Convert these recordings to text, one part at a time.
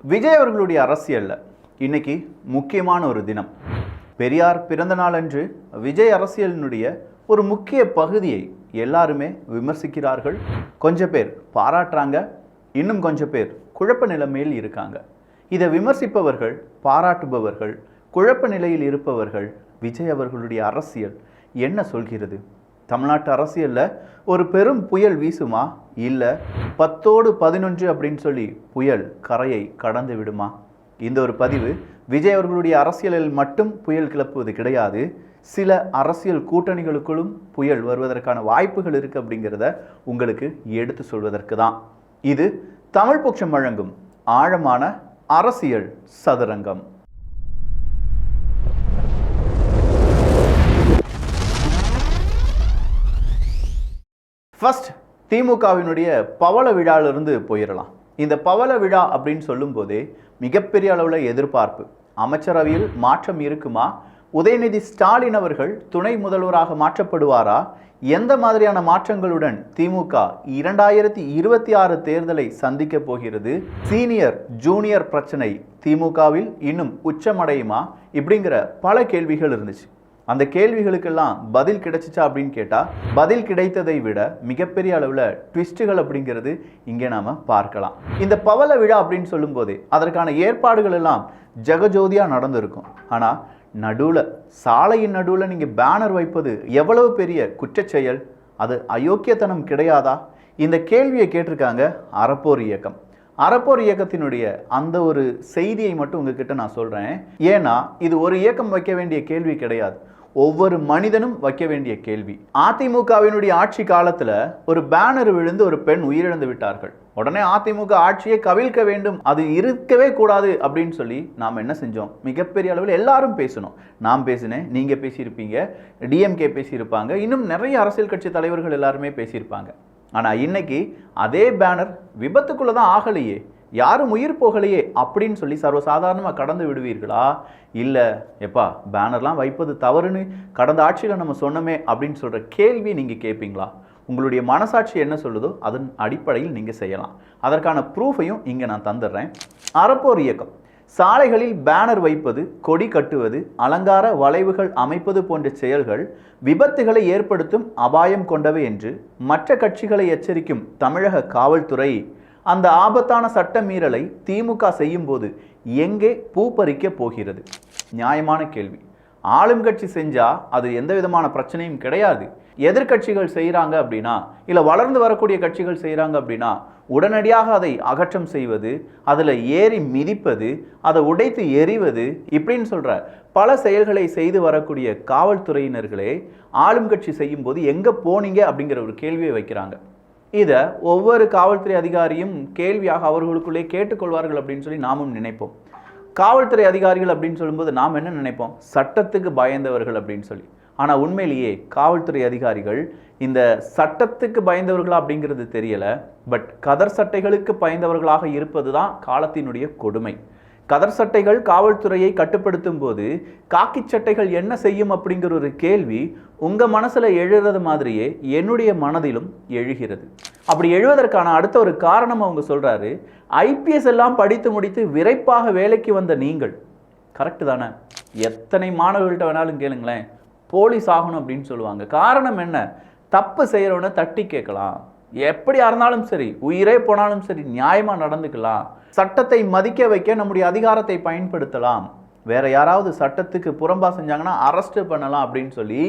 விஜய் அவர்களுடைய அரசியல்ல இன்னைக்கு முக்கியமான ஒரு தினம். பெரியார் பிறந்த நாள் அன்று விஜய் அரசியலினுடைய ஒரு முக்கிய பகுதியை எல்லாருமே விமர்சிக்கிறார்கள். கொஞ்சம் பேர் பாராட்டுறாங்க, இன்னும் கொஞ்சம் பேர் குழப்ப நிலைமையில் இருக்காங்க. இதை விமர்சிப்பவர்கள், பாராட்டுபவர்கள், குழப்ப நிலையில் இருப்பவர்கள் விஜய் அவர்களுடைய அரசியல் என்ன சொல்கிறது? தமிழ்நாட்டு அரசியலில் ஒரு பெரும் புயல் வீசுமா, இல்லை 10-11 அப்படின்னு சொல்லி புயல் கரையை கடந்து விடுமா? இந்த ஒரு பதிவு விஜய் அவர்களுடைய அரசியலில் மட்டும் புயல் கிளப்புவது கிடையாது, சில அரசியல் கூட்டணிகளுக்குள்ளும் புயல் வருவதற்கான வாய்ப்புகள் இருக்குது அப்படிங்கிறத உங்களுக்கு எடுத்து சொல்வதற்கு தான். இது தமிழ் பொக்ஷம் வழங்கும் ஆழமான அரசியல் சதுரங்கம். ஃபர்ஸ்ட் திமுகவினுடைய பவள விழாவிலிருந்து போயிடலாம். இந்த பவள விழா அப்படின்னு சொல்லும் போதே மிகப்பெரிய அளவில் எதிர்பார்ப்பு. அமைச்சரவையில் மாற்றம் இருக்குமா? உதயநிதி ஸ்டாலின் அவர்கள் துணை முதல்வராக மாற்றப்படுவாரா? எந்த மாதிரியான மாற்றங்களுடன் திமுக 2026 தேர்தலை சந்திக்க போகிறது? சீனியர் ஜூனியர் பிரச்சனை திமுகவில் இன்னும் உச்சமடையுமா? இப்படிங்கிற பல கேள்விகள் இருந்துச்சு. அந்த கேள்விகளுக்கெல்லாம் பதில் கிடைச்சிச்சா அப்படின்னு கேட்டால் பதில் கிடைத்ததை விட மிகப்பெரிய அளவில் ட்விஸ்ட்டுகள் அப்படிங்கிறது இங்கே நாம் பார்க்கலாம். இந்த பவள விழா அப்படின்னு சொல்லும்போதே அதற்கான ஏற்பாடுகள் எல்லாம் ஜெகஜோதியாக நடந்திருக்கும். ஆனால் நடுவில், சாலையின் நடுவில் நீங்கள் பேனர் வைப்பது எவ்வளவு பெரிய குற்றச்செயல்? அது அயோக்கியத்தனம் கிடையாதா? இந்த கேள்வியை கேட்டிருக்காங்க அறப்போர் இயக்கம். அறப்போர் இயக்கத்தினுடைய அந்த ஒரு செய்தியை மட்டும் உங்ககிட்ட நான் சொல்கிறேன். ஏன்னா இது ஒரு இயக்கம் வைக்க வேண்டிய கேள்வி கிடையாது, ஒவ்வொரு மனிதனும் வைக்க வேண்டிய கேள்வி. அதிமுகவினுடைய ஆட்சி காலத்தில் ஒரு பேனர் விழுந்து ஒரு பெண் உயிரிழந்து விட்டார்கள். உடனே அதிமுக ஆட்சியை கவிழ்க்க வேண்டும், அது இருக்கவே கூடாது அப்படின்னு சொல்லி நாம் என்ன செஞ்சோம்? மிகப்பெரிய அளவில் எல்லாரும் பேசணும். நான் பேசினேன், நீங்கள் பேசியிருப்பீங்க, டிஎம்கே பேசியிருப்பாங்க, இன்னும் நிறைய அரசியல் கட்சி தலைவர்கள் எல்லாருமே பேசியிருப்பாங்க. ஆனால் இன்னைக்கு அதே பேனர் விபத்துக்குள்ளே தான் ஆகலையே, யாரும் உயிர் போகலையே அப்படின்னு சொல்லி சர்வசாதாரணமாக கடந்து விடுவீர்களா? இல்லை, எப்பா பேனர்லாம் வைப்பது தவறுன்னு கடந்த ஆட்சியில் நம்ம சொன்னோமே அப்படின்னு சொல்கிற கேள்வி நீங்கள் கேட்பீங்களா? உங்களுடைய மனசாட்சி என்ன சொல்லுதோ அதன் அடிப்படையில் நீங்கள் செய்யலாம். அதற்கான ப்ரூஃபையும் இங்கே நான் தந்துடுறேன். அறப்போர் இயக்கம் சாலைகளில் பேனர் வைப்பது, கொடி கட்டுவது, அலங்கார வளைவுகள் அமைப்பது போன்ற செயல்கள் விபத்துகளை ஏற்படுத்தும் அபாயம் கொண்டவை என்று மற்ற கட்சிகளை எச்சரிக்கும் தமிழக காவல்துறை அந்த ஆபத்தான சட்ட மீறலை திமுக செய்யும் போது எங்கே பூ பறிக்க போகிறது? நியாயமான கேள்வி. ஆளும் கட்சி செஞ்சா அது எந்த விதமான பிரச்சனையும் கிடையாது. எதிர்கட்சிகள் செய்கிறாங்க அப்படின்னா, இல்லை வளர்ந்து வரக்கூடிய கட்சிகள் செய்கிறாங்க அப்படின்னா உடனடியாக அதை அகற்றம் செய்வது, அதில் ஏறி மிதிப்பது, அதை உடைத்து எறிவது, இப்படின்னு சொல்கிற பல செயல்களை செய்து வரக்கூடிய காவல்துறையினர்களே ஆளும் கட்சி செய்யும் போது எங்கே போனீங்க அப்படிங்கிற ஒரு கேள்வியை வைக்கிறாங்க. இதை ஒவ்வொரு காவல்துறை அதிகாரியும் கேள்வியாக அவர்களுக்குள்ளே கேட்டுக்கொள்வார்கள் அப்படின்னு சொல்லி நாமும் நினைப்போம். காவல்துறை அதிகாரிகள் அப்படின்னு சொல்லும்போது நாம் என்ன நினைப்போம்? சட்டத்துக்கு பயந்தவர்கள் அப்படின்னு சொல்லி. ஆனால் உண்மையிலேயே காவல்துறை அதிகாரிகள் இந்த சட்டத்துக்கு பயந்தவர்களா அப்படிங்கிறது தெரியலை. பட் கதர் சட்டைகளுக்கு பயந்தவர்களாக இருப்பது தான் காலத்தினுடைய கொடுமை. கதர் சட்டைகள் காவல்துறையை கட்டுப்படுத்தும் போது காக்கி சட்டைகள் என்ன செய்யும் அப்படிங்கிற ஒரு கேள்வி உங்கள் மனசில் எழுறது மாதிரியே என்னுடைய மனதிலும் எழுகிறது. அப்படி எழுவதற்கான அடுத்த ஒரு காரணம் அவங்க சொல்கிறாரு, ஐபிஎஸ் எல்லாம் படித்து முடித்து விரைப்பாக வேலைக்கு வந்த நீங்கள். கரெக்டு தானே? எத்தனை மாணவர்கள்ட்ட வேணாலும் கேளுங்களேன், போலீஸ் ஆகணும் அப்படின்னு சொல்லுவாங்க. காரணம் என்ன? தப்பு செய்கிறவனை தட்டி கேட்கலாம், எப்படியா இருந்தாலும் சரி, உயிரே போனாலும் சரி, நியாயமாக நடந்துக்கலாம், சட்டத்தை மதிக்க வைக்க நம்முடைய அதிகாரத்தை பயன்படுத்தலாம், வேற யாராவது சட்டத்துக்கு புறம்பா செஞ்சாங்கன்னா அரெஸ்ட் பண்ணலாம் அப்படின்னு சொல்லி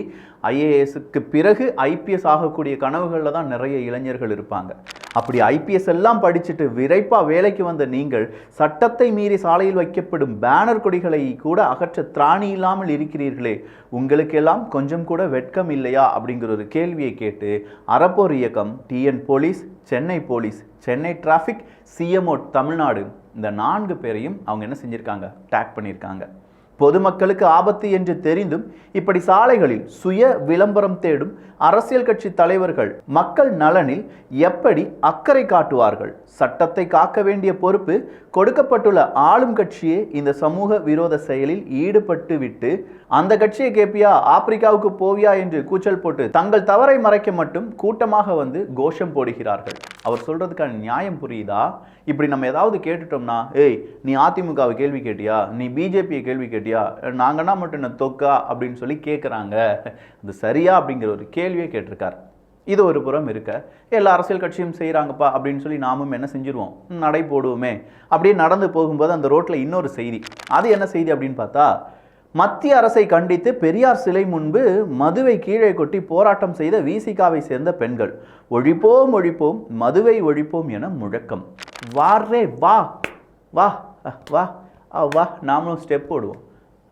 ஐஏஎஸ்க்கு பிறகு ஐபிஎஸ் ஆகக்கூடிய கனவுகளில் தான் நிறைய இளைஞர்கள் இருப்பாங்க. அப்படி ஐபிஎஸ் எல்லாம் படிச்சுட்டு விரைப்பாக வேலைக்கு வந்த நீங்கள் சட்டத்தை மீறி சாலையில் வைக்கப்படும் பேனர் கொடிகளை கூட அகற்ற திராணி இல்லாமல் இருக்கிறீர்களே, உங்களுக்கெல்லாம் கொஞ்சம் கூட வெட்கம் இல்லையா அப்படிங்கிற ஒரு கேள்வியை கேட்டு அறப்போர் இயக்கம், TN police, Chennai police, Chennai traffic, CMO Tamil Nadu, இந்த 4 பேரையும் அவங்க என்ன செஞ்சுருக்காங்க? டேக் பண்ணியிருக்காங்க. பொதுமக்களுக்கு ஆபத்து என்று தெரிந்தும் இப்படி சாலைகளில் சுய விளம்பரம் தேடும் அரசியல் கட்சி தலைவர்கள் மக்கள் நலனில் எப்படி அக்கறை காட்டுவார்கள்? சட்டத்தை காக்க வேண்டிய பொறுப்பு கொடுக்கப்பட்டுள்ள ஆளும் கட்சியே இந்த சமூக விரோத செயலில் ஈடுபட்டு விட்டு அந்த கட்சியை கேப்பியா, ஆப்பிரிக்காவுக்கு போவியா என்று கூச்சல் போட்டு தங்கள் தவறை மறைக்க மட்டும் கூட்டமாக வந்து கோஷம் போடுகிறார்கள். அவர் சொல்கிறதுக்கான நியாயம் புரியுதா? இப்படி நம்ம ஏதாவது கேட்டுட்டோம்னா, ஏய் நீ அதிமுகவை கேள்வி கேட்டியா, நீ பிஜேபியை கேள்வி கேட்டியா, நாங்கன்னா மட்டும் என்ன தொக்கா அப்படின்னு சொல்லி கேட்குறாங்க. அது சரியா அப்படிங்கிற ஒரு கேள்வியே கேட்டிருக்கார். இது ஒரு புறம் இருக்க, எல்லா அரசியல் கட்சியும் செய்கிறாங்கப்பா அப்படின்னு சொல்லி நாமும் என்ன செஞ்சிருவோம், நடை போடுவோமே. அப்படியே நடந்து போகும்போது அந்த ரோட்டில் இன்னொரு செய்தி. அது என்ன செய்தி அப்படின்னு பார்த்தா, மத்திய அரசை கண்டித்து பெரியார் சிலை முன்பு மதுவை கீழே கொட்டி போராட்டம் செய்த விசிகாவை சேர்ந்த பெண்கள், ஒழிப்போம் ஒழிப்போம் மதுவை ஒழிப்போம் என முழக்கம். வாரே வா வா வா வா, நாமளும் ஸ்டெப் போடுவோம்.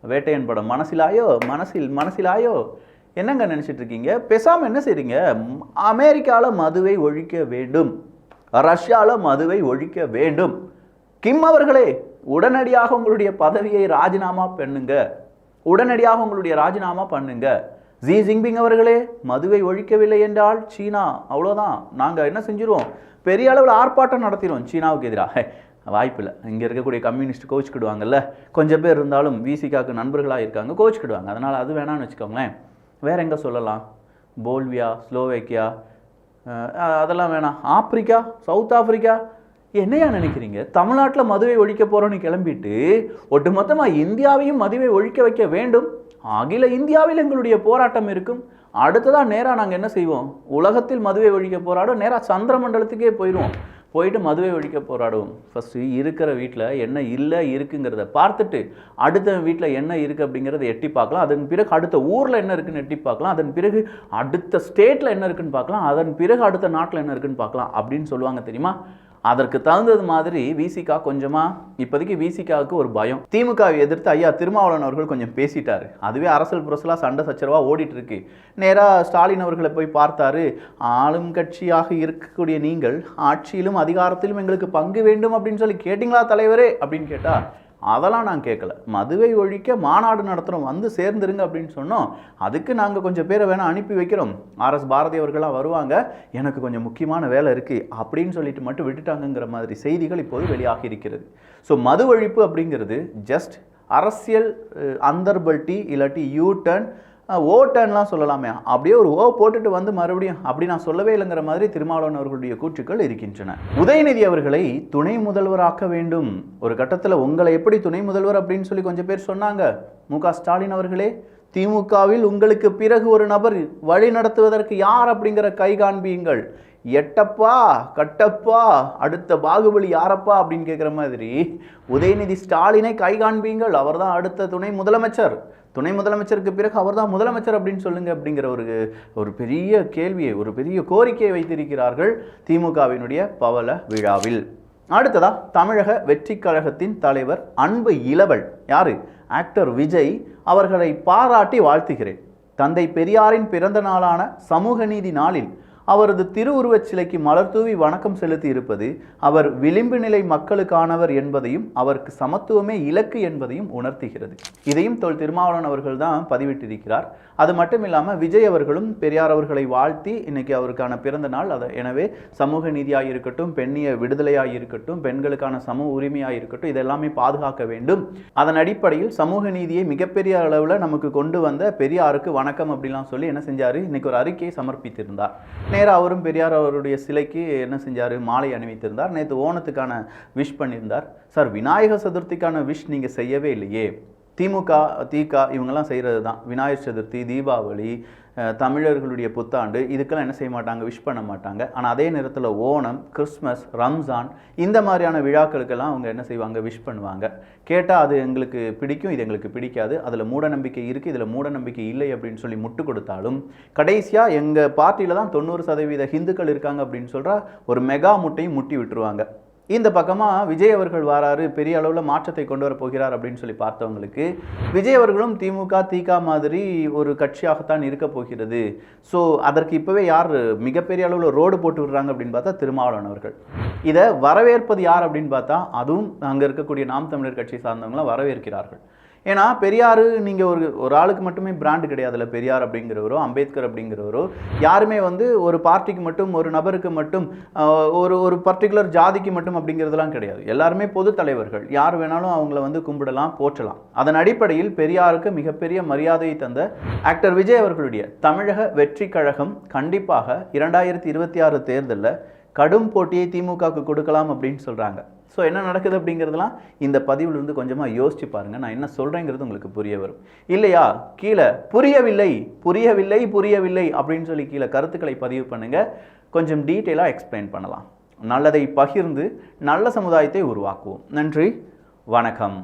வேட்டையன் படம் மனசிலாயோ மனசிலாயோ. என்னங்க நினச்சிட்டு இருக்கீங்க? பேசாமல் என்ன செய்றீங்க, அமெரிக்காவில் மதுவை ஒழிக்க வேண்டும், ரஷ்யாவில் மதுவை ஒழிக்க வேண்டும். கிம் அவர்களே, உடனடியாக உங்களுடைய பதவியை ராஜினாமா பண்ணுங்க, உடனடியாக உங்களுடைய ராஜினாமா பண்ணுங்க. ஜி ஜின்பிங் அவர்களே, மதுவை ஒழிக்கவில்லை என்றால் சீனா அவ்வளோதான், நாங்கள் என்ன செஞ்சிருவோம், பெரிய அளவில் ஆர்ப்பாட்டம் நடத்திடுவோம் சீனாவுக்கு எதிராக. வாய்ப்பில்லை. இங்கே இருக்கக்கூடிய கம்யூனிஸ்ட் கோச்சிக்கிடுவாங்கல்ல, கொஞ்சம் பேர் இருந்தாலும் விசிகாவுக்கு நண்பர்களாக இருக்காங்க, கோச்சிக்கிடுவாங்க. அதனால் அது வேணான்னு வச்சுக்கோங்களேன். வேறு எங்கே சொல்லலாம், போல்வியா, ஸ்லோவேக்கியா, அதெல்லாம் வேணாம். ஆப்பிரிக்கா, சவுத் ஆப்பிரிக்கா, என்னையா நினைக்கிறீங்க? தமிழ்நாட்டில் மதுவை ஒழிக்க போகிறோன்னு கிளம்பிட்டு ஒட்டுமொத்தமாக இந்தியாவையும் மதுவை ஒழிக்க வைக்க வேண்டும், அகில இந்தியாவில் எங்களுடைய போராட்டம் இருக்கும். அடுத்ததான் நேராக நாங்கள் என்ன செய்வோம், உலகத்தில் மதுவை ஒழிக்க போராடும், நேராக சந்திர மண்டலத்துக்கே போயிடுவோம், போயிட்டு மதுவை ஒழிக்க போராடுவோம். ஃபஸ்ட்டு இருக்கிற வீட்டில் என்ன இல்லை இருக்குங்கிறத பார்த்துட்டு அடுத்த வீட்டில் என்ன இருக்குது அப்படிங்கிறத எட்டி பார்க்கலாம். அதன் பிறகு அடுத்த ஊரில் என்ன இருக்குன்னு எட்டி பார்க்கலாம். அதன் பிறகு அடுத்த ஸ்டேட்டில் என்ன இருக்குன்னு பார்க்கலாம். அதன் பிறகு அடுத்த நாட்டில் என்ன இருக்குன்னு பார்க்கலாம் அப்படின்னு சொல்லுவாங்க தெரியுமா? அதற்கு தகுந்தது மாதிரி விசிகா கொஞ்சமாக இப்போதைக்கு விசிகாவுக்கு ஒரு பயம். திமுகவை எதிர்த்து ஐயா திருமாவளவன் அவர்கள் கொஞ்சம் பேசிட்டாரு. அதுவே அரசியல் புரசலாக சண்டை சச்சரவாக ஓடிட்டு இருக்கு. நேராக ஸ்டாலின் அவர்களை போய் பார்த்தாரு. ஆளும் கட்சியாக இருக்கக்கூடிய நீங்கள் ஆட்சியிலும் அதிகாரத்திலும் எங்களுக்கு பங்கு வேண்டும் அப்படின்னு சொல்லி கேட்டிங்களா தலைவரே அப்படின்னு கேட்டால், அதெல்லாம் நான் கேட்கல, மதுவை ஒழிக்க மாநாடு நடத்துகிறோம், வந்து சேர்ந்துருங்க அப்படின்னு சொன்னோம். அதுக்கு நாங்கள் கொஞ்சம் பேரை வேணால் அனுப்பி வைக்கிறோம், RS பாரதி அவர்களாக வருவாங்க, எனக்கு கொஞ்சம் முக்கியமான வேலை இருக்குது அப்படின்னு சொல்லிட்டு மட்டும் விட்டுட்டாங்கங்கிற மாதிரி செய்திகள் இப்போது வெளியாகி இருக்கிறது. ஸோ மது ஒழிப்பு அப்படிங்கிறது ஜஸ்ட் அரசியல் அந்தர்பல்ட்டி, இல்லாட்டி யூ-டர்ன், ஓட்டன்லாம் சொல்லலாமே, அப்படியே ஒரு ஓ போட்டுட்டு வந்து மறுபடியும் அப்படி நான் சொல்லவே இல்லைங்கிற மாதிரி திருமாவளவன் அவர்களுடைய கூற்றுக்கள் இருக்கின்றன. உதயநிதி அவர்களை துணை முதல்வராக்க வேண்டும். ஒரு கட்டத்தில் உங்களை எப்படி துணை முதல்வர் அப்படின்னு சொல்லி கொஞ்சம் பேர் சொன்னாங்க. மு.க. ஸ்டாலின் அவர்களே, திமுகவில் உங்களுக்கு பிறகு ஒரு நபர் வழி நடத்துவதற்கு யார் அப்படிங்கிற கை காண்பியுங்கள். எட்டப்பா கட்டப்பா அடுத்த பாகுபலி யாரப்பா அப்படின்னு கேட்குற மாதிரி உதயநிதி ஸ்டாலினை கை காண்பீங்கள், அவர் தான் அடுத்த துணை முதலமைச்சர், துணை முதலமைச்சருக்கு பிறகு அவர் தான் முதலமைச்சர் அப்படின்னு சொல்லுங்க அப்படிங்கிற ஒரு பெரிய கேள்வியை, ஒரு பெரிய கோரிக்கையை வைத்திருக்கிறார்கள் திமுகவினுடைய பவள விழாவில். அடுத்ததா தமிழக வெற்றி கழகத்தின் தலைவர் அன்பு இளவல், யாரு, ஆக்டர் விஜய் அவர்களை பாராட்டி வாழ்த்துகிறேன். தந்தை பெரியாரின் பிறந்த நாளான சமூக நீதி நாளில் அவரது திருவுருவச் சிலைக்கு மலர் தூவி வணக்கம் செலுத்தி இருப்பது அவர் விளிம்பு நிலை மக்களுக்கானவர் என்பதையும் அவருக்கு சமத்துவமே இலக்கு என்பதையும் உணர்த்துகிறது. இதையும் திருமாவளவன் அவர்கள் தான் பதிவிட்டிருக்கிறார். அது மட்டும் இல்லாமல் விஜய் அவர்களும் பெரியார் அவர்களை வாழ்த்தி இன்னைக்கு அவருக்கான பிறந்த நாள், எனவே சமூக நீதியாக இருக்கட்டும், பெண்ணிய விடுதலையாக இருக்கட்டும், பெண்களுக்கான சம உரிமையாக இருக்கட்டும், இதெல்லாமே பாதுகாக்க வேண்டும். அதன் அடிப்படையில் சமூக நீதியை மிகப்பெரிய அளவில் நமக்கு கொண்டு வந்த பெரியாருக்கு வணக்கம் அப்படிலாம் சொல்லி என்ன செஞ்சார், இன்னைக்கு ஒரு அறிக்கையை சமர்ப்பித்திருந்தார். நேராக அவரும் பெரியார் அவருடைய சிலைக்கு என்ன செஞ்சார், மாலை அணிவித்திருந்தார். நேற்று ஓணத்துக்கான விஷ் பண்ணியிருந்தார். சார், விநாயகர் சதுர்த்திக்கான விஷ் நீங்கள் செய்யவே இல்லையே. திமுக இவங்கெல்லாம் செய்கிறது தான். விநாயகர் சதுர்த்தி, தீபாவளி, தமிழர்களுடைய புத்தாண்டு, இதுக்கெல்லாம் என்ன செய்ய மாட்டாங்க, விஷ் பண்ண மாட்டாங்க. ஆனால் அதே நேரத்தில் ஓணம், கிறிஸ்மஸ், ரம்ஜான் இந்த மாதிரியான விழாக்களுக்கெல்லாம் அவங்க என்ன செய்வாங்க, விஷ் பண்ணுவாங்க. கேட்டால் அது எங்களுக்கு பிடிக்கும், இது எங்களுக்கு பிடிக்காது, அதில் மூட நம்பிக்கை இருக்குது, இதில் மூட நம்பிக்கை இல்லை அப்படின்னு சொல்லி முட்டு கொடுத்தாலும் கடைசியாக எங்கள் பார்ட்டியில் தான் 90% ஹிந்துக்கள் இருக்காங்க அப்படின்னு சொல்கிறா ஒரு மெகா முட்டையும் முட்டி விட்டுருவாங்க. இந்த பக்கமாக விஜய் அவர்கள் வராரு, பெரிய அளவில் மாற்றத்தை கொண்டு வர போகிறார் அப்படின்னு சொல்லி பார்த்தவங்களுக்கு விஜய் அவர்களும் திக மாதிரி ஒரு கட்சியாகத்தான் இருக்க போகிறது. ஸோ அதற்கு இப்போவே யார் மிகப்பெரிய அளவில் ரோடு போட்டு விடுறாங்க அப்படின்னு பார்த்தா திருமாவளவன் அவர்கள். இதை வரவேற்பது யார் அப்படின்னு பார்த்தா அதுவும் அங்கே இருக்கக்கூடிய நாம் தமிழர் கட்சி சார்ந்தவங்களாம் வரவேற்கிறார்கள். ஏன்னா பெரியார் நீங்கள் ஒரு ஆளுக்கு மட்டுமே பிராண்டு கிடையாதுல்ல. பெரியார் அப்படிங்கிறவரோ அம்பேத்கர் அப்படிங்கிறவரோ யாருமே ஒரு பார்ட்டிக்கு மட்டும், ஒரு நபருக்கு மட்டும், ஒரு பர்டிகுலர் ஜாதிக்கு மட்டும் அப்படிங்கிறதுலாம் கிடையாது. எல்லாருமே பொது தலைவர்கள், யார் வேணாலும் அவங்கள கும்பிடலாம், போற்றலாம். அதன் அடிப்படையில் பெரியாருக்கு மிகப்பெரிய மரியாதையை தந்த ஆக்டர் விஜய் அவர்களுடைய தமிழக வெற்றி கழகம் கண்டிப்பாக 2026 தேர்தலில் கடும் போட்டியை திமுகவுக்கு கொடுக்கலாம் அப்படின்னு சொல்கிறாங்க. ஸோ என்ன நடக்குது அப்படிங்கிறதுலாம் இந்த பதிவிலிருந்து கொஞ்சமாக யோசிச்சு பாருங்கள். நான் என்ன சொல்கிறேங்கிறது உங்களுக்கு புரிய வரும். இல்லையா, கீழே புரியவில்லை புரியவில்லை புரியவில்லை அப்படின்னு சொல்லி கீழே கருத்துக்களை பதிவு பண்ணுங்கள். கொஞ்சம் டீட்டெயிலாக எக்ஸ்பிளைன் பண்ணலாம். நல்லதை பகிர்ந்து நல்ல சமுதாயத்தை உருவாக்குவோம். நன்றி, வணக்கம்.